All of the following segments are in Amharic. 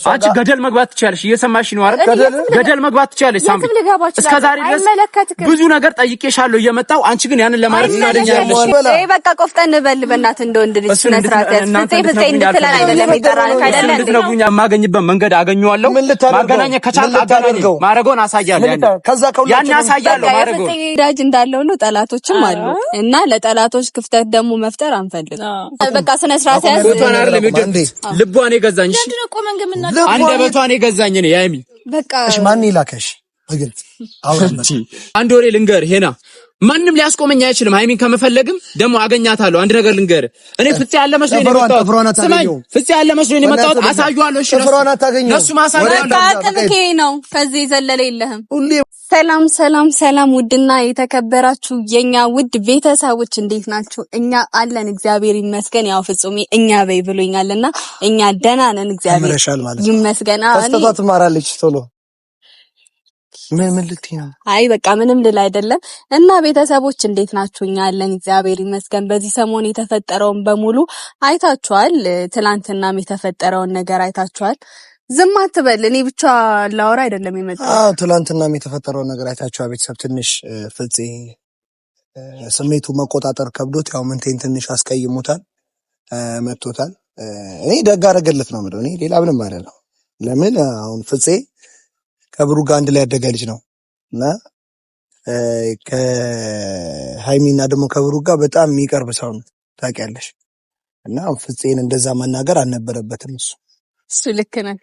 አንቺ ገደል መግባት ትችያለሽ። እየሰማሽ ነው አይደል? ገደል መግባት ትችያለሽ ሳምሪ። እስከዛሬ ድረስ ብዙ ነገር ጠይቄሻለሁ እየመጣው አንቺ ግን ያንን ለማድረግ ፈቃደኛ አይደለሽ። እይ በቃ ቆፍጠን በል በእናትህ እንደ ወንድ ልጅ ስነ ስርዓት ፍፄ እንድትለን አይደለም ይጠራል አይደለም እንድትነግሩኝ የማገኝበት መንገድ አገኘዋለሁ። ማገናኘት ከቻልክ አገናኘኝ። ማረጎን አሳያለሁ። ያን አሳያለሁ። ማረጎን ዳጅ እንዳለው ነው። ጠላቶችም አሉ እና ለጠላቶች ክፍተት ደግሞ መፍጠር አንፈልግ። በቃ ስነ ስርዓት ያዝ። ልቧን የገዛኝ አንደበቷን የገዛኝ ነው ያሚ። በቃ እሺ ማን ይላከሽ? በግልጽ አውራን አንድ ወሬ ልንገር ሄና፣ ማንም ሊያስቆመኝ አይችልም። ሃይሚን ከመፈለግም ደግሞ አገኛታለሁ። አንድ ነገር ልንገር፣ እኔ ፍፄ ያለ መስሎኝ ነው የመጣሁት። ስማኝ፣ ፍፄ ያለ መስሎኝ ነው የመጣሁት። አሳዩዋለሁ። እሺ ለሱ ማሳያለሁ። አጥብቄ ነው ከዚህ ዘለለ የለህም። ሰላም ሰላም ሰላም! ውድና የተከበራችሁ የኛ ውድ ቤተሰቦች እንዴት ናችሁ? እኛ አለን እግዚአብሔር ይመስገን። ያው ፍጹሜ እኛ በይ ብሎኛልና እኛ ደህና ነን እግዚአብሔር ይመስገን። አስተቷ ትማራለች ቶሎ ምን ልትይ ነው? አይ በቃ ምንም ልል አይደለም። እና ቤተሰቦች እንዴት ናችሁ? እኛ አለን እግዚአብሔር ይመስገን። በዚህ ሰሞን የተፈጠረውን በሙሉ አይታችኋል። ትላንትናም የተፈጠረውን ነገር አይታችኋል። ዝም አትበል። እኔ ብቻ ላወራ አይደለም የመጣው። ትላንትናም የተፈጠረውን ነገር አይታችኋል። ቤተሰብ ትንሽ ፍፄ ስሜቱ መቆጣጠር ከብዶት ያው ምንቴን ትንሽ አስቀይሞታል፣ መጥቶታል። እኔ ደግ አደረገለት ነው የምለው። እኔ ሌላ ምንም አይደለም። ለምን አሁን ፍፄ ከብሩ ጋር አንድ ላይ ያደገ ልጅ ነው እና ከሃይሚና ደግሞ ከብሩ ጋር በጣም የሚቀርብ ሰው ነው ታውቂያለሽ። እና ፍፄን እንደዛ መናገር አልነበረበትም። እሱ ልክ ነህ።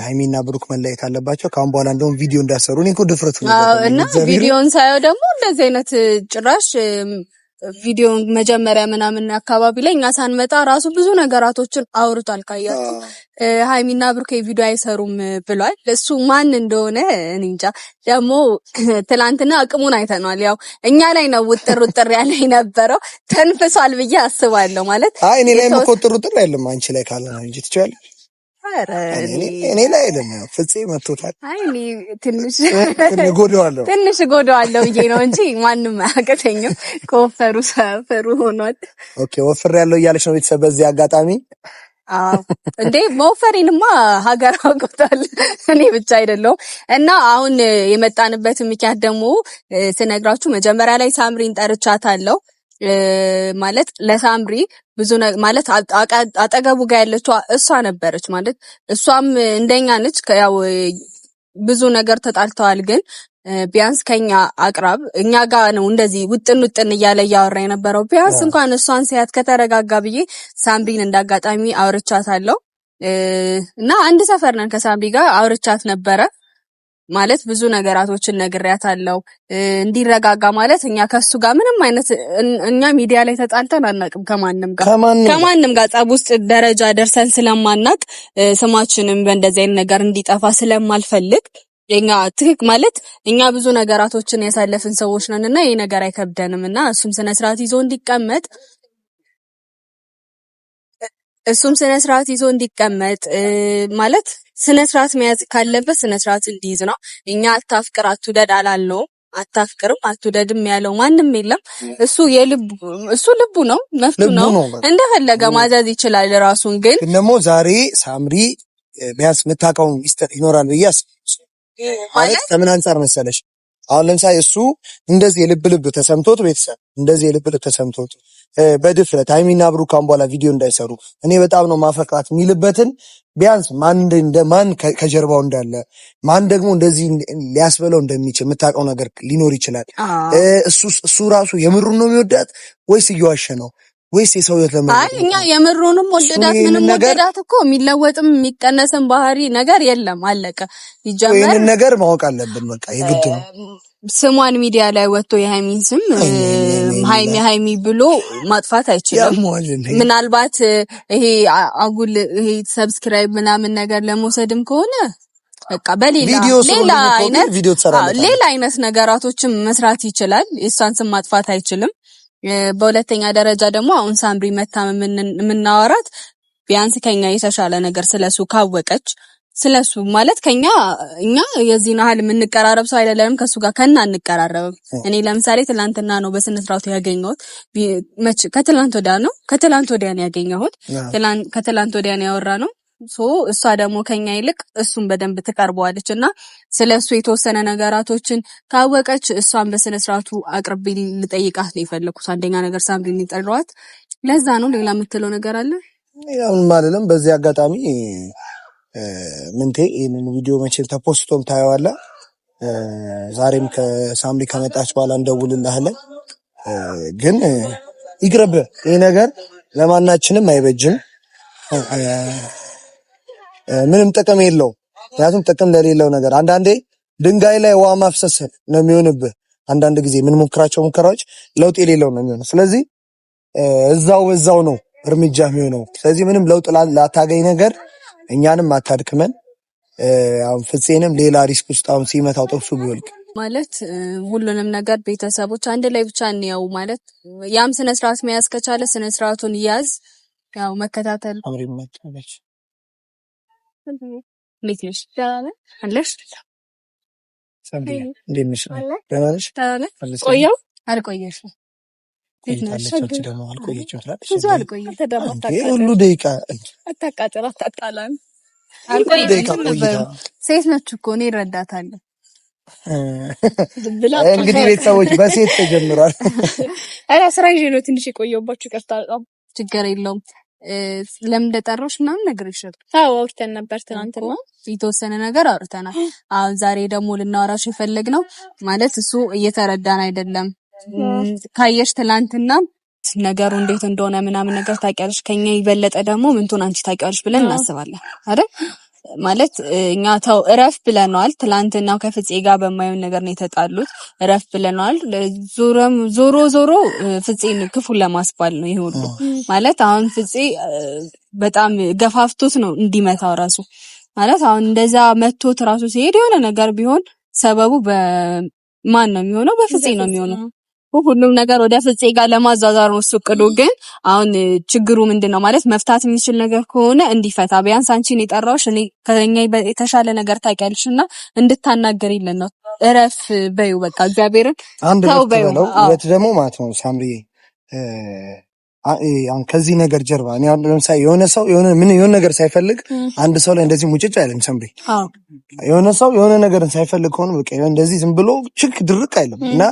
ሃይሚና ብሩክ መለየት አለባቸው። ካሁን በኋላ እንደውም ቪዲዮ እንዳሰሩ እኔ እኮ ድፍረቱ ነው እና ቪዲዮን ሳየው ደግሞ እንደዚህ አይነት ጭራሽ ቪዲዮን መጀመሪያ ምናምን አካባቢ ላይ እኛ ሳንመጣ ራሱ ብዙ ነገራቶችን አውርቷል። ካያችሁ ሃይሚና ብሩክ ቪዲዮ አይሰሩም ብሏል። እሱ ማን እንደሆነ እኔ እንጃ። ደግሞ ትላንትና አቅሙን አይተናል። ያው እኛ ላይ ነው ውጥር ያለ የነበረው ተንፍሷል ብዬ አስባለሁ። ማለት አይ እኔ ላይ መቆጥሩ ጥር አይደለም አንቺ ላይ ካለ ነው እንጂ ትችያለሽ። እኔ ላይ አይደለም ፍፄ መጥቶታል። አይ እኔ ትንሽ ጎዳዋለሁ ብዬ ነው እንጂ ማንም አያቀተኝም። ከወፈሩ ሰፈሩ ሆኗል። ኦኬ ወፍር ያለው እያለች ነው ቤተሰብ። በዚህ አጋጣሚ እንዴ መወፈሬንማ ሀገር አውቆታል። እኔ ብቻ አይደለሁም። እና አሁን የመጣንበት ምክንያት ደግሞ ስነግራችሁ መጀመሪያ ላይ ሳምሪን ጠርቻታለሁ። ማለት ለሳምሪ ብዙ ማለት አጠገቡ ጋር ያለችው እሷ ነበረች። ማለት እሷም እንደኛ ነች። ያው ብዙ ነገር ተጣልተዋል። ግን ቢያንስ ከኛ አቅራብ እኛ ጋር ነው እንደዚህ ውጥን እያለ እያወራ የነበረው። ቢያንስ እንኳን እሷን ሲያት ከተረጋጋ ብዬ ሳምሪን እንዳጋጣሚ አውርቻታለሁ። እና አንድ ሰፈር ነን። ከሳምሪ ጋር አውርቻት ነበረ። ማለት ብዙ ነገራቶችን ነግሬያታለሁ እንዲረጋጋ። ማለት እኛ ከሱ ጋር ምንም አይነት እኛ ሚዲያ ላይ ተጣልተን አናውቅም። ከማንም ጋር ጸብ ውስጥ ደረጃ ደርሰን ስለማናቅ ስማችንም በእንደዚህ አይነት ነገር እንዲጠፋ ስለማልፈልግ እኛ ማለት እኛ ብዙ ነገራቶችን ያሳለፍን ሰዎች ነንና ይሄ ነገር አይከብደንም። እና እሱም ስነ ስርዓት ይዞ እንዲቀመጥ ማለት ስነ ስርዓት መያዝ ካለበት ስነ ስርዓት እንዲይዝ ነው። እኛ አታፍቅር አትውደድ አላልነውም። አታፍቅርም አትውደድም ያለው ማንም የለም። እሱ ልቡ ነው፣ መፍቱ ነው። እንደፈለገ ማዘዝ ይችላል ራሱን። ግን ደግሞ ዛሬ ሳምሪ ቢያንስ የምታውቀው ሚስጥር ይኖራል ብዬ ማለት ከምን አንጻር መሰለሽ? አሁን ለምሳሌ እሱ እንደዚህ የልብ ተሰምቶት ቤተሰብ እንደዚህ የልብ ተሰምቶት በድፍረት ሃይሚና ብሩክ ካሁን በኋላ ቪዲዮ እንዳይሰሩ እኔ በጣም ነው ማፈቅራት የሚልበትን ቢያንስ ማን ከጀርባው እንዳለ ማን ደግሞ እንደዚህ ሊያስበለው እንደሚችል የምታውቀው ነገር ሊኖር ይችላል። እሱ ራሱ የምሩን ነው የሚወዳት ወይስ እየዋሸ ነው ወይስ የሰው ህይወት ለምን? አይ እኛ የምሩንም ወደዳት ምንም ወደዳት እኮ የሚለወጥም የሚቀነስም ባህሪ ነገር የለም። አለቀ ይጀምር። ይሄን ነገር ማወቅ አለብን። በቃ የግድ ነው። ስሟን ሚዲያ ላይ ወጥቶ የሃይሚን ስም ሃይሚ ብሎ ማጥፋት አይችልም። ምናልባት ይሄ አጉል ይሄ ሰብስክራይብ ምናምን ነገር ለመውሰድም ከሆነ በቃ ሌላ አይነት ነገራቶችም መስራት ይችላል። የሷን ስም ማጥፋት አይችልም። በሁለተኛ ደረጃ ደግሞ አሁን ሳምሪ መታም የምናወራት ቢያንስ ከኛ የተሻለ ነገር ስለሱ ካወቀች ስለሱ ማለት እኛ የዚህን ያህል የምንቀራረብ ሰው አይደለንም። ከሱ ጋር አንቀራረብም። እኔ ለምሳሌ ትላንትና ነው በስነ ስርዓቱ ያገኘሁት። ከትላንት ወዲያ ነው ያገኘሁት። ከትላንት ወዲያ ነው ያወራነው። እሷ ደግሞ ከኛ ይልቅ እሱን በደንብ ትቀርበዋለችና ስለሱ የተወሰነ ነገራቶችን ካወቀች እሷን በስነ ስርዓቱ አቅርቤ ልጠይቃት ነው የፈለኩት። አንደኛ ነገር ሳምሪን ይጠራዋት ለዛ ነው። ሌላ የምትለው ነገር አለ? ያው ማለለም በዚህ አጋጣሚ ምንቴ ይሄንን ቪዲዮ መቼም ተፖስቶም ታየዋለህ። ዛሬም ከሳምሪ ከመጣች በኋላ እንደውልልሃለን። ግን ይቅርብ፣ ይሄ ነገር ለማናችንም አይበጅም። ምንም ጥቅም የለው። ምክንያቱም ጥቅም ለሌለው ነገር አንዳንዴ ድንጋይ ላይ ውሃ ማፍሰስ ነው የሚሆንብህ። አንዳንድ ጊዜ ምን ሞክራቸው ሙከራዎች ለውጥ የሌለው ነው የሚሆነው። ስለዚህ እዛው ነው እርምጃ የሚሆነው። ስለዚህ ምንም ለውጥ ላታገኝ ነገር እኛንም አታድክመን። አሁን ፍፄንም ሌላ ሪስክ ውስጥ አሁን ሲመታው ጥርሱ ቢወልቅ ማለት ሁሉንም ነገር ቤተሰቦች አንድ ላይ ብቻ እንየው ማለት ያም ስነ ስርዓት መያዝ ከቻለ ስነ ስርዓቱን ይያዝ። ያው መከታተል አምሪ መጣለች ልጅሽ ዳለ አለሽ ሳምሪ እንደምሽ ዳለሽ ቆየው አልቆየሽም ቆይታለች ደግሞ አልቆየችም ትላለች ብዙ አልቆየም ተደማጣ ሁሉ ደቂቃ አታቃጥራ አታጣላን አልቆየም ሴት ነች እኮ እኔ እረዳታለሁ እንግዲህ ቤተሰቦች በሴት ተጀምሯል አላ ስራ ይዤ ነው ትንሽ የቆየሁባችሁ ቀርታ ችግር የለውም ለምን እንደጠራሽ ምናምን ነገር ይሻል አውርተን ነበር ትናንትና የተወሰነ ነገር አውርተናል አሁን ዛሬ ደግሞ ልናወራሽ የፈለግነው ማለት እሱ እየተረዳን አይደለም ካየሽ ትናንትና ነገሩ እንዴት እንደሆነ ምናምን ነገር ታውቂያለሽ ከኛ ይበለጠ ደግሞ ምንቱን አንቺ ታውቂያለሽ ብለን እናስባለን አይደል ማለት እኛ ተው እረፍ ብለናል ትላንትናው ከፍፄ ጋር በማየው ነገር ነው የተጣሉት እረፍ ብለናል ዞሮ ፍፄን ክፉ ለማስባል ነው ይሁሉ ማለት አሁን ፍፄ በጣም ገፋፍቶት ነው እንዲመታው ራሱ ማለት አሁን እንደዛ መቶት ራሱ ሲሄድ የሆነ ነገር ቢሆን ሰበቡ በማን ነው የሚሆነው በፍፄ ነው የሚሆነው ሁሉም ነገር ወደ ፍፄ ጋር ለማዛዛር ነው እቅዱ ግን አሁን ችግሩ ምንድነው ማለት መፍታት የሚችል ነገር ከሆነ እንዲፈታ ቢያንስ አንቺን የጠራውሽ እኔ ከኛ የተሻለ ነገር ታውቂያለሽና እንድታናገሪልን ነው እረፍ በይው በቃ እግዚአብሔርን ተው በይው ወት ደግሞ ማለት ነው ሳምሪ አሁን ከዚህ ነገር ጀርባ እኔ አሁን ለምሳሌ የሆነ ሰው የሆነ ነገር ሳይፈልግ አንድ ሰው ላይ እንደዚህ ሙጭጭ አይልም ሳምሪ የሆነ ሰው የሆነ ነገር ሳይፈልግ ሆነ በቃ እንደዚህ ዝም ብሎ ችክ ድርቅ አይልም እና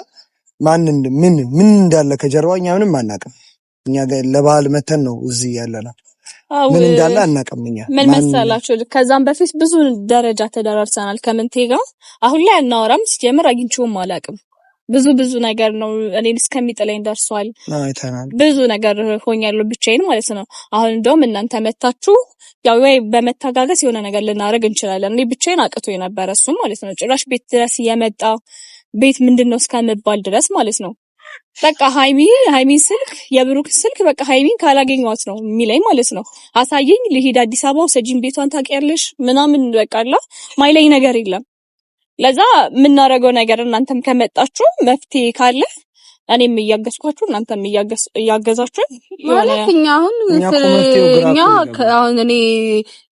ምን እንዳለ ከጀርባው እኛ ምንም አናውቅም እኛ ለባህል መተን ነው እዚህ ያለና ምን እንዳለ አናውቅም እኛ ምን መሰላችሁ ከዛም በፊት ብዙ ደረጃ ተደራርሰናል ከምንቴ ጋር አሁን ላይ አናወራም ሲጀምር አግኝቼውም አላውቅም ብዙ ነገር ነው እኔን እስከሚጥለኝ ደርሷል ብዙ ነገር ሆኛለሁ ብቻዬን ማለት ነው አሁን እንደውም እናንተ መታችሁ ያው ወይ በመታጋገስ የሆነ ነገር ልናረግ እንችላለን እኔ ብቻዬን አቅቶ የነበረ እሱ ማለት ነው ጭራሽ ቤት ድረስ የመጣ ቤት ምንድነው እስከመባል ድረስ ማለት ነው በቃ ሃይሚ ስልክ የብሩክ ስልክ በቃ ሃይሚን ካላገኘዋት ነው የሚለኝ ማለት ነው አሳየኝ ልሂድ አዲስ አበባ ሰጂን ቤቷን ታውቂያለሽ ምናምን በቃላ ማይለኝ ነገር የለም ለዛ ምናረገው ነገር እናንተም ከመጣችሁ መፍትሄ ካለ እኔም እያገዝኳችሁ እናንተም እያገዛችሁ ማለትኛ አሁን እኔ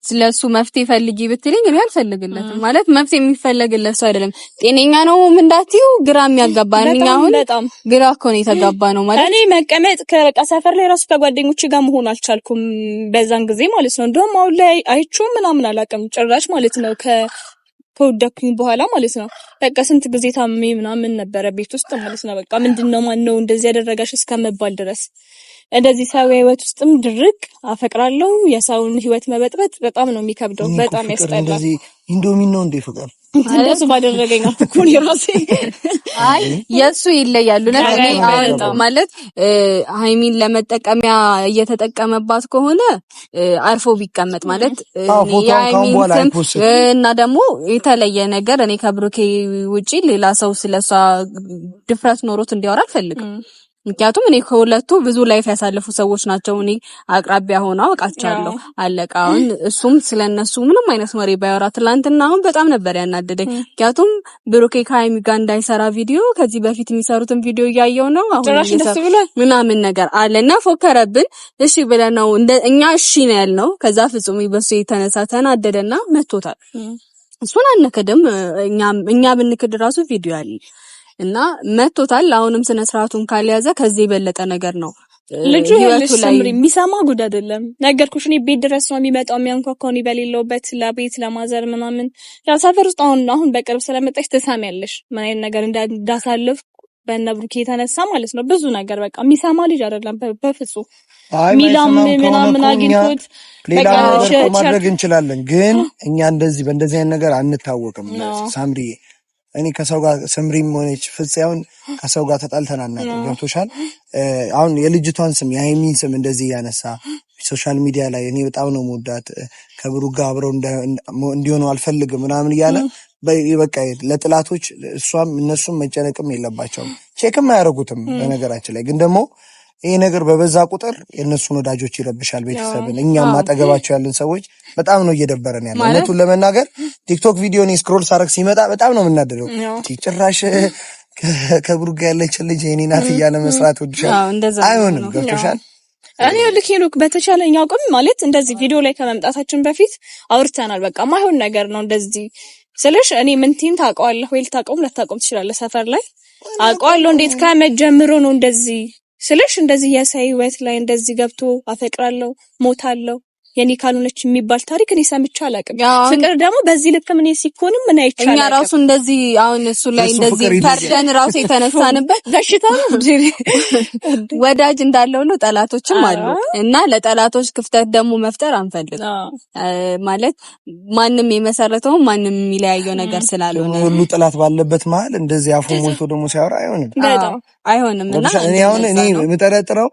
ስለሱ መፍትሄ ፈልጊ ብትልኝ እኔ አልፈልግለትም ማለት መፍትሄ የሚፈልግለት ሰው አይደለም ጤነኛ ነው ምንዳትዩ ግራ የሚያጋባ ነኝ አሁን በጣም ግራ እኮ ነው የተጋባ ነው ማለት እኔ መቀመጥ ከበቃ ሰፈር ላይ ራሱ ከጓደኞች ጋር መሆን አልቻልኩም በዛን ጊዜ ማለት ነው እንደውም አሁን ላይ አይቹም ምናምን አላውቅም ጭራሽ ማለት ነው ከወደኩኝ በኋላ ማለት ነው በቃ ስንት ጊዜ ታምሜ ምናምን ነበረ ቤት ውስጥ ማለት ነው በቃ ምንድነው ማን ነው እንደዚህ ያደረጋሽ እስከመባል ድረስ እንደዚህ ሰው ህይወት ውስጥም ድርቅ አፈቅራለሁ የሰውን ህይወት መበጥበጥ በጣም ነው የሚከብደው በጣም ያስጠላል እንደዚህ ኢንዶሚን ነው እንደ ፍቅር እንደሱ ባደረገኝ አትኩኝ ራሴ አይ የሱ ይለያሉ ማለት ሃይሚን ለመጠቀሚያ እየተጠቀመባት ከሆነ አርፎ ቢቀመጥ ማለት የሃይሚን እና ደግሞ የተለየ ነገር እኔ ከብሩኬ ውጪ ሌላ ሰው ስለሷ ድፍረት ኖሮት እንዲያወራ አልፈልግም ምክንያቱም እኔ ከሁለቱ ብዙ ላይፍ ያሳለፉ ሰዎች ናቸው እኔ አቅራቢያ ሆነው አውቃቸዋለሁ አለቃውን እሱም ስለነሱ ምንም አይነት ወሬ ባይወራ ትላንትና አሁን በጣም ነበር ያናደደኝ ምክንያቱም ብሩኬ ከሃይሚ ጋር እንዳይሰራ ቪዲዮ ከዚህ በፊት የሚሰሩትን ቪዲዮ እያየው ነው አሁን ምናምን ነገር አለና ፎከረብን እሺ ብለናው እኛ እሺ ነው ያልነው ከዛ ፍጹም በሱ የተነሳ ተናደደና መቶታል እሱን አንከደም እኛ ብንክድ ራሱ ቪዲዮ አለ እና መቶታል አሁንም ስነ ስርዓቱን ካልያዘ ከዚህ የበለጠ ነገር ነው ልጁ ህይወቱ ላይ የሚሰማ ጉድ አይደለም። ነገርኩሽ እኔ ቤት ድረስ ነው የሚመጣው የሚያንኳኳው እኔ በሌለውበት ለቤት ለማዘር ምናምን ያው ሰፈር ውስጥ አሁን በቅርብ ስለመጣች ትሰሚያለሽ ምን አይነት ነገር እንዳሳልፍ በእነብሩክ የተነሳ ማለት ነው። ብዙ ነገር በቃ የሚሰማ ልጅ አይደለም በፍጹም። ሚላም ምናምን አግኝቶት ሌላ ማድረግ እንችላለን፣ ግን እኛ እንደዚህ በእንደዚህ አይነት ነገር አንታወቅም። ሳምሪ እኔ ከሰው ጋር ስምሪም ሆነች ፍጽያውን ከሰው ጋር ተጣልተን አናውቅም። ገብቶሻል? አሁን የልጅቷን ስም የሃይሚን ስም እንደዚህ እያነሳ ሶሻል ሚዲያ ላይ እኔ በጣም ነው የምወዳት ከብሩክ ጋር አብረው እንዲሆኑ አልፈልግም ምናምን እያለ በቃ ለጥላቶች እሷም እነሱም መጨነቅም የለባቸውም ቼክም አያደርጉትም። በነገራችን ላይ ግን ደግሞ ይሄ ነገር በበዛ ቁጥር የእነሱን ወዳጆች ይረብሻል፣ ቤተሰብን። እኛም አጠገባቸው ያለን ሰዎች በጣም ነው እየደበረን ያለ። እውነቱን ለመናገር ቲክቶክ ቪዲዮ እኔ ስክሮል ሳረግ ሲመጣ በጣም ነው የምናደደው። ጭራሽ ከብሩክ ጋር ያለችን ልጅ የኔ ናት እያለ መስራት ወድሻል። አይሆንም። ገብቶሻል? እኔ ልክ በተቻለኝ አቅም ማለት እንደዚህ ቪዲዮ ላይ ከመምጣታችን በፊት አውርተናል። በቃ ማይሆን ነገር ነው እንደዚህ ስለሽ እኔ ምንቲን ታውቀዋለህ ወይ ልታውቀውም ላታውቀውም ትችላለህ። ሰፈር ላይ አውቀዋለሁ እንዴት ከመጀመሩ ነው እንደዚህ ስለሽ እንደዚህ የሰው ህይወት ላይ እንደዚህ ገብቶ አፈቅራለሁ ሞታለሁ የኔ ካልሆነች የሚባል ታሪክ እኔ ሰምቼ አላውቅም። ፍቅር ደግሞ በዚህ ልክ ምን ሲኮንም ምን አይቻልም። እኛ ራሱ እንደዚህ አሁን እሱ ላይ እንደዚህ ፈርደን ራሱ የተነሳንበት በሽታ ነው። ወዳጅ እንዳለው ነው ጠላቶችም አሉ እና ለጠላቶች ክፍተት ደግሞ መፍጠር አንፈልግም። ማለት ማንም የመሰረተው ማንም የሚለያየው ነገር ስላልሆነ ሁሉ ጠላት ባለበት መሀል እንደዚህ አፉ ሞልቶ ደግሞ ሲያወራ አይሆንም እና እኔ የምጠረጥረው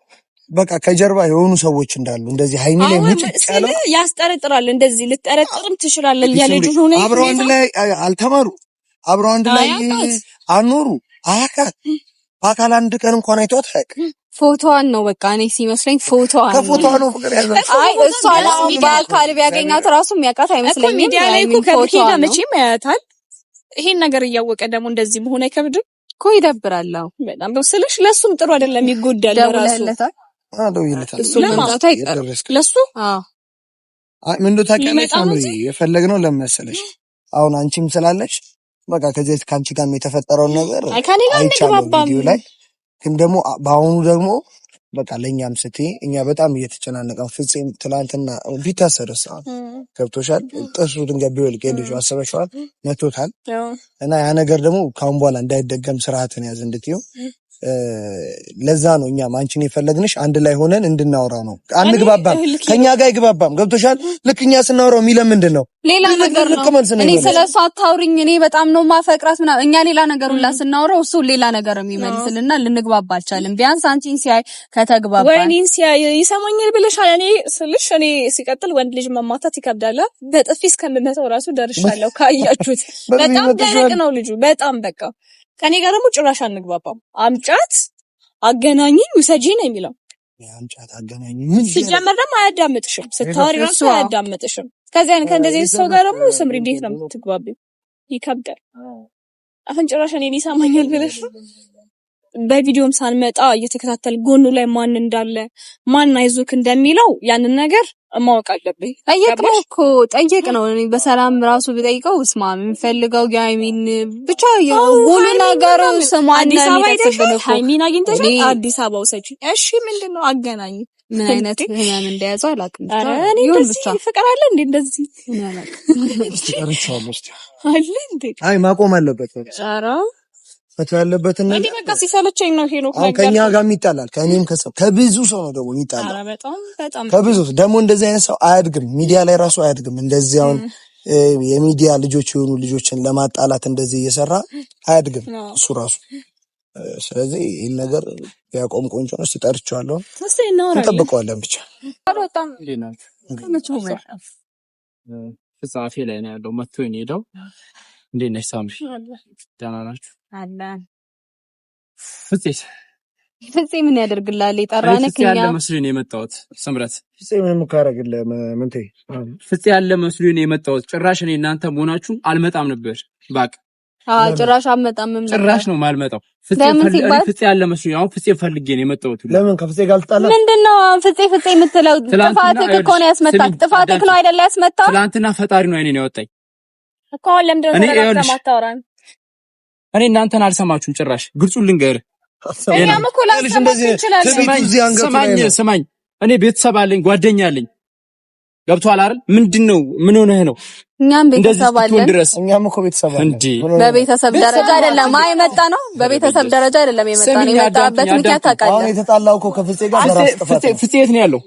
በቃ ከጀርባ የሆኑ ሰዎች እንዳሉ እንደዚህ ሃይሚ ላይ ምጭጭ ያለው ያስጠረጥራል። እንደዚህ ልጠረጥርም ትችላለህ። የልጁ ሆነ አብረው አንድ ላይ አልተማሩ፣ አብረው አንድ ላይ አኖሩ። በአካል አንድ ቀን እንኳን አይተውት አያውቅም። ፎቶዋን ነው በቃ እኔ ሲመስለኝ ፎቶዋን ከፎቶዋ ነው ፍቅር ያዘው። እሷ አሁን በአካል ቢያገኛት ራሱ የሚያውቃት አይመስለኝም። ሚዲያ ላይ እኮ ከሄዳ መቼም ያያታል። ይሄን ነገር እያወቀ ደግሞ እንደዚህ መሆን አይከብድም እኮ። ይደብራል በጣም ስልሽ ለሱም ጥሩ አይደለም። ይጎዳል ራሱ ለሱ ምንድነው ታውቂያለሽ ሳምሪ የፈለግነው ለመሰለሽ አሁን አንቺም ስላለሽ በቃ ከዚህ ካንቺ ጋር የተፈጠረው ነገር አይቻልም ቪዲዮ ላይ ግን ደግሞ በአሁኑ ደግሞ በቃ ለኛም ስትይ እኛ በጣም እየተጨናነቀን ፍጹም ትላንትና ቢታሰርስ ገብቶሻል ጥርሱ ድንጋይ ቢወልቅ ልጁ አሰበሽዋል መቶታል እና ያ ነገር ደግሞ ካሁን በኋላ እንዳይደገም ስርዓትን ያዝ እንድትይው ለዛ ነው እኛም አንቺን የፈለግንሽ አንድ ላይ ሆነን እንድናወራ ነው። አንግባባም፣ ከኛ ጋር አይግባባም። ገብቶሻል? ልክኛ ስናወራው የሚለም ምንድነው ሌላ ነገር ነው። እኔ ስለሷ አታውሪኝ እኔ በጣም ነው ማፈቅራት ምናምን እኛ ሌላ ነገር ሁላ ስናወራው እሱ ሌላ ነገር የሚመልስልና ልንግባባ አልቻለም። ቢያንስ አንቺን ሲያይ ከተግባባ ወይኔን ሲያይ ይሰማኛል ብለሻል። እኔ ስልሽ እኔ ሲቀጥል ወንድ ልጅ መማታት ይከብዳል። በጥፊ እስከምመታው ራሱ ደርሻለሁ። ካያችሁት በጣም ደረቅ ነው ልጁ በጣም በቃ ከኔ ጋር ደግሞ ጭራሽ አንግባባም። አምጫት አገናኝኝ ውሰጂ ነው የሚለው። አምጫት አገናኝኝ ሲጀመር ደግሞ አያዳምጥሽም። ስታወሪ ራሱ አያዳምጥሽም። ከእንደዚህ ሰው ጋር ደግሞ ስምሪ እንዴት ነው የምትግባቢው? ይከብዳል። አሁን ጭራሽ እኔን ይሰማኛል ብለሽ በቪዲዮም ሳንመጣ እየተከታተል ጎኑ ላይ ማን እንዳለ ማን አይዞክ እንደሚለው ያንን ነገር ማወቅ አለብኝ። ጠየቅ ነው እኔ በሰላም ራሱ ቢጠይቀው እስማ የምፈልገው ያሚን ብቻ የሁሉ ነገር ሰማን ነው። ሃይሚን አግኝተሽ አዲስ አበባ ውሰጂ። እሺ ምንድነው አገናኝ ምን አይነት ህመም እንደያዘው አላውቅም። ይሁን ብቻ ፍቅር አለ እንዴ እንደዚህ አለ እንዴ? አይ ማቆም አለበት። ኧረ ፈታ ያለበትን ነገር በቃ ሲሰለቸኝ ነው ሄኖ አሁን ከኛ ጋር የሚጣላል ከኔም ከብዙ ሰው ነው ደግሞ የሚጣላል። ኧረ በጣም ከብዙ ደግሞ እንደዚህ አይነት ሰው አያድግም፣ ሚዲያ ላይ ራሱ አያድግም። እንደዚህ አሁን የሚዲያ ልጆች የሆኑ ልጆችን ለማጣላት እንደዚህ እየሰራ አያድግም እሱ ራሱ። ስለዚህ ይሄን ነገር ያቆም ቆንጆ ነው። ሲጠርቻለሁ እንጠብቀዋለን ብቻ በጣም ከመቼው መጣፍ ፍጻሜ ላይ ነው ያለው መጥቶ ነው ሄደው። እንዴት ነሽ ሳምሪ? ደህና ናችሁ? አላን ፍፄ ምን ያደርግላል? የጠራነህ ከኛ ያለ መስሎኝ ነው የመጣሁት። ስምረት ፍፄ ምንም ካረግልህ ምንቴ ፍፄ ያለ መስሎኝ ነው የመጣሁት። ጭራሽ እኔ እናንተ መሆናችሁ አልመጣም ነበር ባክ። ጭራሽ አልመጣም ጭራሽ ነው ማልመጣው። ፍፄ ያለ መስሎኝ አሁን ፍፄ ፈልጌ ነው የመጣሁት። ለምን ከፍፄ ጋር ልጣላ? ምንድነው ፍፄ የምትለው? ጥፋትህ እኮ ነው ያስመጣህ። ጥፋትህ ነው አይደል ያስመጣህ? ትናንትና ፈጣሪ ነው አይኔን ያወጣኝ እኮ። ለምንድነው ተረጋግተህ ማታወራን? እኔ እናንተን አልሰማችሁም ጭራሽ። ግልጹን ልንገርህ እኛም እኮ ላስተማር እንችላለን። ስማኝ እኔ ቤተሰብ አለኝ ጓደኛ አለኝ ገብቷል አይደል? ምንድነው ምን ሆነህ ነው? እኛም ቤተሰብ አለን። እኛም እኮ ቤተሰብ አለን። በቤተሰብ ደረጃ አይደለም የመጣ ነው። በቤተሰብ ደረጃ አይደለም የመጣ ነው። የመጣበት ምክንያት ታውቃለህ። አሁን የተጣላው እኮ ከፍፄ ጋር በራስ ጥፋት። ፍፄ የት ነው ያለው?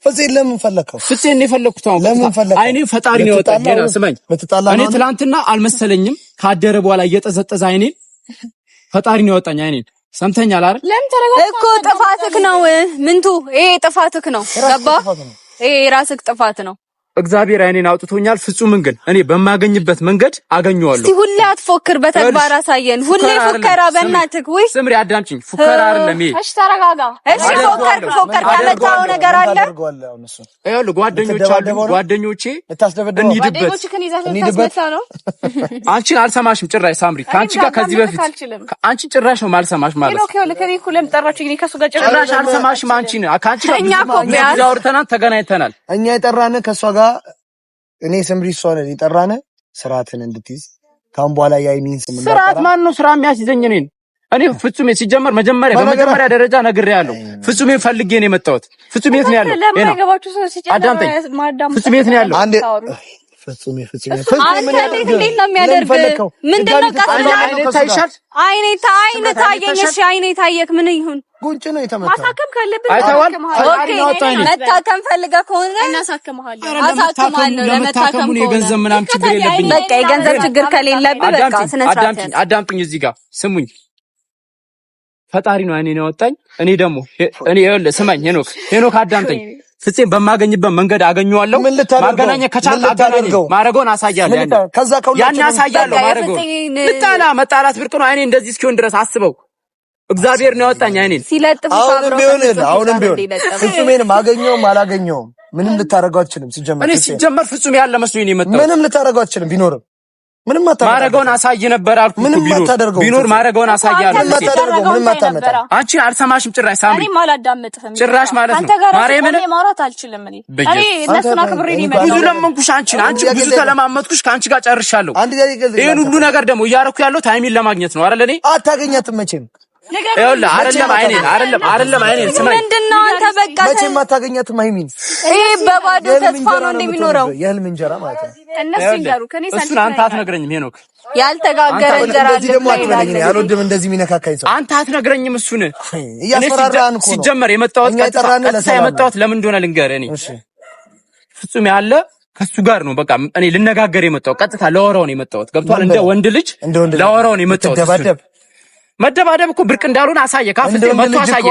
ፍፄ ለምን ፈለከው? ፍፄን ነው የፈለኩት። አሁን ለምን ፈለከው? አይኔ ፈጣሪ ነው ያወጣኝ። ገና ስማኝ፣ እኔ ትላንትና አልመሰለኝም። ካደረ በኋላ እየጠዘጠዘ አይኔ ፈጣሪ ነው ያወጣኝ። አይኔን ሰምተኛል አይደል? ለምን ተረጋጋ እኮ ጥፋትክ ነው። ምንቱ ይሄ ጥፋትክ ነው። ገባ? ይሄ ራስክ ጥፋት ነው። እግዚአብሔር አይኔን አውጥቶኛል። ፍጹምን ግን እኔ በማገኝበት መንገድ አገኘዋለሁ። እስቲ ሁሌ አትፎክር፣ በተግባር አሳየን። ሁሌ ፉከራ በእናትህ። ወይ ስምሪ አዳምጪኝ። ፉከራ አይደለም ይሄ። እሺ ተረጋጋ። እሺ ፎከር ካመጣው ነገር አለ። ይኸውልህ ጓደኞች አሉ። ጓደኞቼ እንሂድበት ነው። አንቺን አልሰማሽም ጭራሽ ሳምሪ። ከአንቺ ጋር ከዚህ በፊት አንቺን ጭራሽ ነው ማልሰማሽ ማለት ነው። ጭራሽ አልሰማሽም አንቺን። ከአንቺ ጋር አውርተናል፣ ተገናኝተናል። እኛ የጠራን ከሷ ጋር እኔ ስምሪ እሷ ነን የጠራን ስርዓትን እንድትይዝ ካሁን በኋላ ያይኒን ስም እንዳትጠራ። ስርዓት ማን ነው ስራ የሚያስይዘኝ? እኔ ፍጹሜ ሲጀመር በመጀመሪያ ደረጃ ነግሬያለሁ። ፍጹሜን ፈልጌ ነው የመጣሁት። ፍጹሜ የት ነው ያለው? አዳምጠኝ። ፍጹሜ የት ነው ያለው? አንዴ ፍጹሜ አንተ እንዴት ነው የሚያደርገው? ምንድነው አይኔ ታየኝ። እሺ አይኔ ታየክ ምን ይሁን? ጉንጭ ነው የተመታው። ማሳከም ካለብን መታከም ፈልጋ ከሆነ እናሳክምሃለን። አሳክማለሁ። ለመታከም ነው የገንዘብ ምናምን ችግር የለብኝም። በቃ የገንዘብ ችግር ከሌለብህ በቃ ስነ ስርዓት አዳምጡኝ። እዚህ ጋር ስሙኝ። ፈጣሪ ነው አይኔን ያወጣኝ። እኔ ይኸውልህ ስማኝ ሄኖክ አዳምጠኝ። ፍፄን በማገኝበት መንገድ አገኘዋለሁ። ማገናኘት ከቻልክ አገናኘኝ። ማረገውን አሳያለሁ። ያን አሳያለሁ። ማረገውን መጣላት ብርቅ ነው። አይኔ እንደዚህ እስኪሆን ድረስ አስበው። እግዚአብሔር ነው ያወጣኝ አይኔን ሲለጥፉ። አሁንም ቢሆን ፍጹሜን ማገኘውም አላገኘውም ምንም ልታረጋው አትችልም። ሲጀመር ፍጹም ያለ መስሎኝ ነው የመጣው። ምንም ልታረጋው አትችልም። ቢኖርም ምንም ማረገውን አሳይ ነበር አልኩ። ቢኖር ማረገውን አሳያለሁ። ምንም አታመጣ። አንቺ አልሰማሽም ጭራሽ ሳምሪ። እኔ አላዳምጥህም ጭራሽ ማለት ነው። ማርያምን ማውራት አልችልም። እኔ እነሱን አክብሬ ነው የመጣሁት። ብዙ ለመንኩሽ አንቺ ብዙ ተለማመጥኩሽ። ከአንቺ ጋር ጨርሻለሁ። ይሄን ሁሉ ነገር ደግሞ እያረኩ ያለው ታይሚን ለማግኘት ነው አይደል? እኔ አታገኛትም መቼም። ይኸውልህ አይደለም አይኔን ስማኝ። ምንድነው አንተ በቃ መቼም አታገኛትም አይሚን። ይሄ በባዶ ተስፋ ነው እንደሚኖረው የህልም እንጀራ ማለት ነው። እነሱ ይንገሩ ከኔ ሳንቲም እሱን አንተ አትነግረኝም ሄኖክ። ያልተጋገረ እንጀራ እንደዚህ ደግሞ አትነግረኝም። ያልወድም እንደዚህ የሚነካካኝ ሰው አንተ አትነግረኝም። እሱን እያስፈራራን እኮ ነው። ሲጀመር የመጣሁት ለምን እንደሆነ ልንገርህ። እኔ ፍጹም ያለ ከሱ ጋር ነው በቃ እኔ ልነጋገር የመጣሁት። ቀጥታ ለወራው ነው የመጣሁት። ገብቷል? እንደ ወንድ ልጅ ለወራው ነው የመጣሁት። መደባደብ እኮ ብርቅ እንዳልሆነ አሳየ። ካፍቴ መጥቶ አሳየ።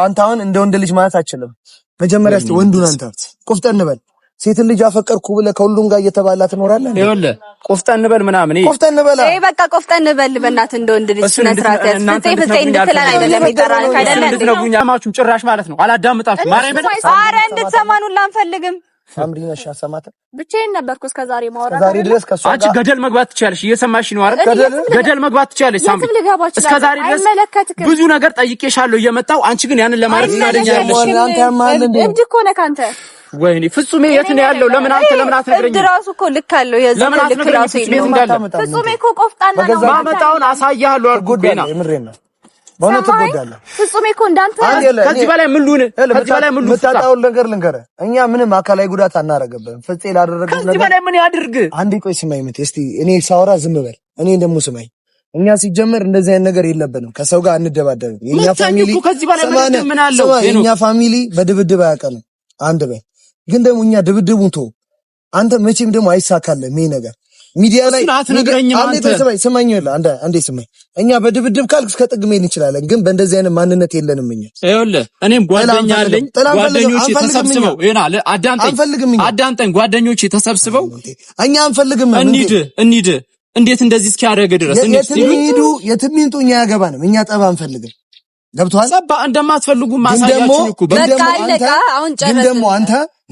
አንተ አሁን እንደ ወንድ ልጅ ማለት አትችልም። መጀመሪያ እስቲ ወንዱን አንተ ቆፍጠን በል። ሴትን ልጅ አፈቀርኩ ብለህ ከሁሉም ጋር እየተባላ ትኖራለህ። ይኸውልህ ቆፍጠን በል ምናምን ቆፍጠን በል። በቃ ቆፍጠን በል በእናትህ እንደ ወንድ ልጅ ስነስርዓት ፍፄ እንድትለን አይደለም የጠራን አይደለም። እንድትነጉኝ አማችሁም ጭራሽ ማለት ነው። አላዳምጣችሁ ማርያምን። ኧረ እንድትሰማን ሁላ አንፈልግም። ሳምሪ ነሽ ያሰማተ ብቻዬን ነበርኩ እስከዛሬ ማውራት። ዛሬ ድረስ ከሷ ጋር አንቺ ገደል መግባት ትችያለሽ። እየሰማሽ ነው አይደል? ገደል መግባት ትችያለሽ ሳምሪ። እስከዛሬ ድረስ ብዙ ነገር ጠይቄሻለሁ እየመጣሁ አንቺ ግን ያንን ለማድረግ ፈቃደኛ አይደለሽ። አንተ ያማል እንዴ? እብድ እኮ ነህ አንተ። ወይኔ ፍጹሜ የት ነው ያለው? ለምን አትነግረኝም? ራሱ እኮ ልክ አለው። የዚህ ልክ ራሱ ፍጹሜ እኮ ቆፍጣና ነው። ማመጣውን አሳያለሁ አልኩህ። ቤና የምሬን ነው። በእውነት ትጎዳለህ። ፍጹሜ እኮ እንዳንተ ከዚህ በላይ ምን ልሁን? የምታጣውን ነገር ልንገርህ። እኛ ምንም አካላዊ ጉዳት አናረገብም። ፍፄ ላደረገው ነገር ከዚህ በላይ ምን ያድርግ? አንዴ ቆይ ስማኝ። እስቲ እኔ ሳወራ ዝም በል። እኔ ደግሞ ስማኝ። እኛ ሲጀመር እንደዚህ አይነት ነገር የለብንም። ከሰው ጋር አንደባደብም። የኛ ፋሚሊ የኛ ፋሚሊ በድብድብ አያውቅም። አንድ በል ግን ደግሞ እኛ ድብድቡን ተው። አንተ መቼም ደግሞ አይሳካልህም ይሄ ነገር ሚዲያ ላይ ስማኝ። አንዴ ስማኝ። እኛ በድብድብ ካልክ እስከ ጥግ መሄድ እንችላለን፣ ግን በእንደዚህ አይነት ማንነት የለንም እኛ። ይኸውልህ እኔም ጓደኛ አለኝ። ጓደኞቼ ተሰብስበው አዳምጠኝ። ጓደኞቼ ተሰብስበው እኛ አንፈልግም። እንሂድ እንዴት እንደዚህ እስኪያደርግ ድረስ የትም ይምጡ እኛ አያገባንም። እኛ ጠብ አንፈልግም። ገብቶሃል? ሰባ እንደማትፈልጉ ማሳያችሁ እኮ በቃ አለቃ። አሁን ጨረስን።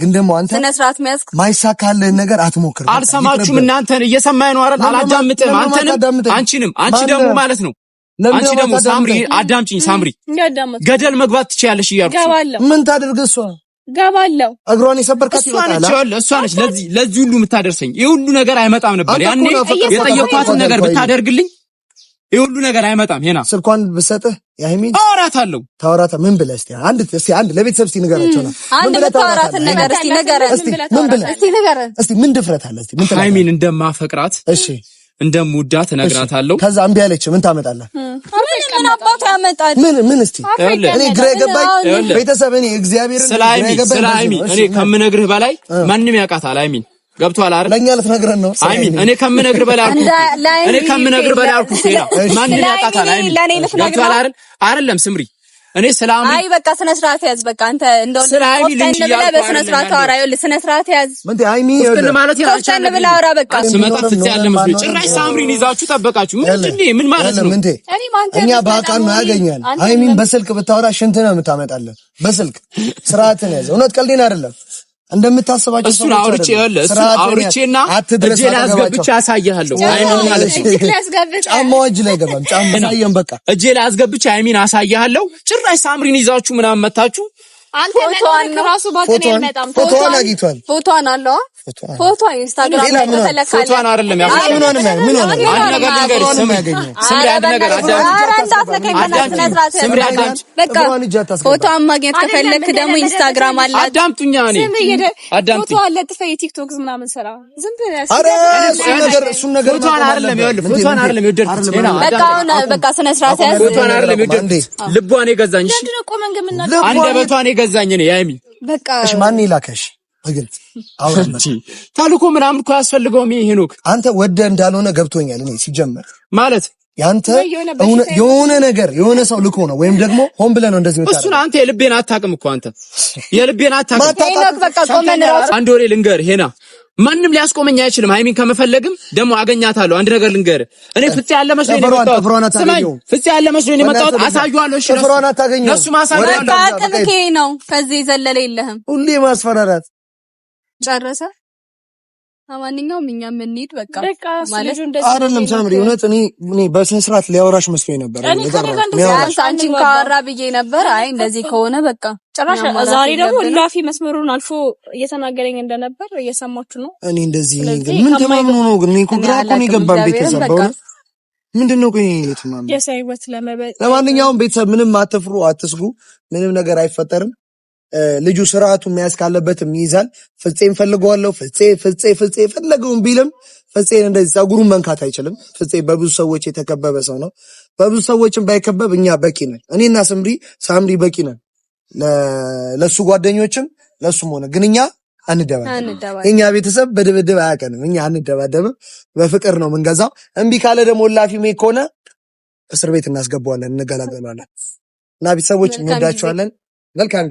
ግን ደግሞ አንተ ስነ ስርዓት የሚያስክ ማይሳካልህን ነገር አትሞክር። አልሰማችሁም እናንተን እየሰማኸኝ ነው አይደል? አላዳምጥም። አንቺንም አንቺ ደግሞ ማለት ነው። አንቺ ደግሞ ሳምሪ አዳምጪኝ። ሳምሪ ገደል መግባት ትችያለሽ እያልኩሽ ምን ታደርግ? እሷ ገባለሁ እግሯን የሰበርካት እሷ ነች ለዚህ ሁሉ የምታደርሰኝ። ይሄ ሁሉ ነገር አይመጣም ነበር ያኔ የጠየኳትን ነገር ብታደርግልኝ ይሄ ሁሉ ነገር አይመጣም። ሄና ስልኳን ብሰጥህ ያይሚን አወራታለሁ። ታወራታ ምን ብለህ አንድ ለቤተሰብ እስቲ ንገራቸው ነው። ምን ብለህ ታወራታለህ? ነገር እስቲ ንገረን። ምን ብለህ እስቲ ንገረን። እስቲ ምን ድፍረት አለ? እስቲ ምን ትላለህ? ያይሚን እንደማፈቅራት እሺ እንደምወዳት እነግራታለሁ። ከዛ እምቢ አለች። ምን ታመጣለህ? ምን አባቱ ያመጣል? ምን እስቲ እኔ ግራ የገባኝ ቤተሰብ እኔ እግዚአብሔርን ስለ ያይሚን እኔ ከምነግርህ በላይ ማንም ያውቃታል። ያይሚን ገብቶሃል አይደል? ለኛ ልትነግረን ነው ያይሚን። እኔ ከምነግርህ በላይ አልኩ ሴና ማንም ያውቃታል። ያይሚን ገብቶሃል አይደል? አይደለም ስምሪ እኔ ሰላም አይ በቃ ስነ ስርዓት ያዝ። በቃ አንተ እንደው በስነ ስርዓት አውራ። ይኸውልህ ስነ ስርዓት ያዝ። ምን ሃይሚ ይኸውልህ ማለት ያቻለ ብላ አውራ። በቃ ስመጣ ፍፄ ያለ መስሎኝ ጭራሽ ሳምሪን ይዛችሁ ጠበቃችሁ። ምን ማለት ነው? እኛ በአካል ነው ያገኛል። ሃይሚን በስልክ ብታወራ ሽንት ነው የምታመጣለን። በስልክ ስርዓትን ያዝ። እውነት ቀልዴን አይደለም እንደምታስባቸው እሱን አውርቼና እጄ ላይ አስገብቼ አሳይሃለሁ። ሃይሚን ማለት ጫማው እጅ ላይ ገባም ጫማ ሳየን በቃ እጄ ላይ አስገብቼ ሃይሚን አሳይሃለሁ። ጭራሽ ሳምሪን ይዛችሁ ምናምን መታችሁ። አንተ ራሱ ባከነ ይመጣም ፎቶዋን አግኝቷል። ፎቶዋን አለው ፎቶ ኢንስታግራም ላይ ተለካለ። ፎቶዋን አይደለም ያገኘው። ምን ሆነ? አንድ ነገር ልንገርሽ ስምሪ፣ አንድ ነገር በቃ ፎቶዋን ማግኘት ከፈለክ ደግሞ ኢንስታግራም አለ። አዳምጡኛ አዳምጡ። ፎቶ አለ ጥፈ የቲክቶክ ምናምን ሰራ ዝም ብለህ ኧረ እሱን ነገር ፎቶዋን አይደለም ይኸውልህ፣ ፎቶዋን አይደለም የወደድኩት ዜና። በቃ ስነ ስርዓት ያዝ። ፎቶዋን አይደለም የወደድኩት ልቧን የገዛኝ። እሺ አንደበቷን የገዛኝ ነው ያይሚ። በቃ እሺ ማን ይላከሽ? በግልጽ አውራለች። ታልኮ ምናምን እኮ ያስፈልገው ሄኖክ አንተ ወደ እንዳልሆነ ገብቶኛል። እኔ ሲጀመር ማለት ያንተ የሆነ ነገር የሆነ ሰው ልኮ ነው ወይም ደግሞ ሆን ብለህ ነው እንደዚህ ወጣ። እሱን አንተ የልቤን አታውቅም እኮ አንተ የልቤን አታውቅም። ሄኖክ በቃ ቆመን ራሱ አንድ ወሬ ልንገርህ ሄና ማንም ሊያስቆመኝ አይችልም። ሃይሚን ከመፈለግም ደግሞ አገኛታለሁ። አንድ ነገር ልንገርህ እኔ ፍፄ ያለ መስሎኝ ነው የመጣሁት። ስማኝ ፍፄ ያለ መስሎኝ ነው የመጣሁት። አሳየዋለሁ። እሺ ለሱ ማሳየዋለሁ። በቃ አቅምኬ ነው ከዚህ የዘለለ የለህም። ሁሌ ማስፈራራት ጨረሰ። ለማንኛውም እኛ እንሂድ በቃ ማለት አይደለም ሳምሪ። እውነት እኔ በስነ ስርዓት ሊያወራሽ መስሎኝ ነበር። አንቺን ካወራ ብዬ ነበር። አይ እንደዚህ ከሆነ በቃ ጭራሽ ዛሬ ደግሞ ላፊ መስመሩን አልፎ እየተናገረኝ እንደነበር እየሰማችሁ ነው። እኔ እንደዚህ ምን ተማምኖ ነው ግን? እኔ እኮ ግራ እኮ ነው የገባኝ። ቤተሰብ በእውነት ምንድነው ቆይ የተማመነ የሳይወት ለመበጥ። ለማንኛውም ቤተሰብ ምንም አትፍሩ፣ አትስጉ። ምንም ነገር አይፈጠርም። ልጁ ስርዓቱ መያዝ ካለበትም ይይዛል። ፍፄን ፈልገዋለሁ። ፍፄ ፈለገውን ቢልም ፍፄን እንደዚህ ጸጉሩን መንካት አይችልም። ፍፄ በብዙ ሰዎች የተከበበ ሰው ነው። በብዙ ሰዎችም ባይከበብ እኛ በቂ ነን። እኔና ሳምሪ በቂ ነን። ለሱ ጓደኞችም ለሱም ሆነ ግን እኛ አንደባደብም። እኛ ቤተሰብ በድብድብ አያውቅንም። እኛ አንደባደብም። በፍቅር ነው የምንገዛው። እምቢ ካለ ደግሞ ላፊ ሜክ ከሆነ እስር ቤት እናስገባዋለን፣ እንገላገላለን። እና ቤተሰቦች እንወዳቸዋለን። መልካም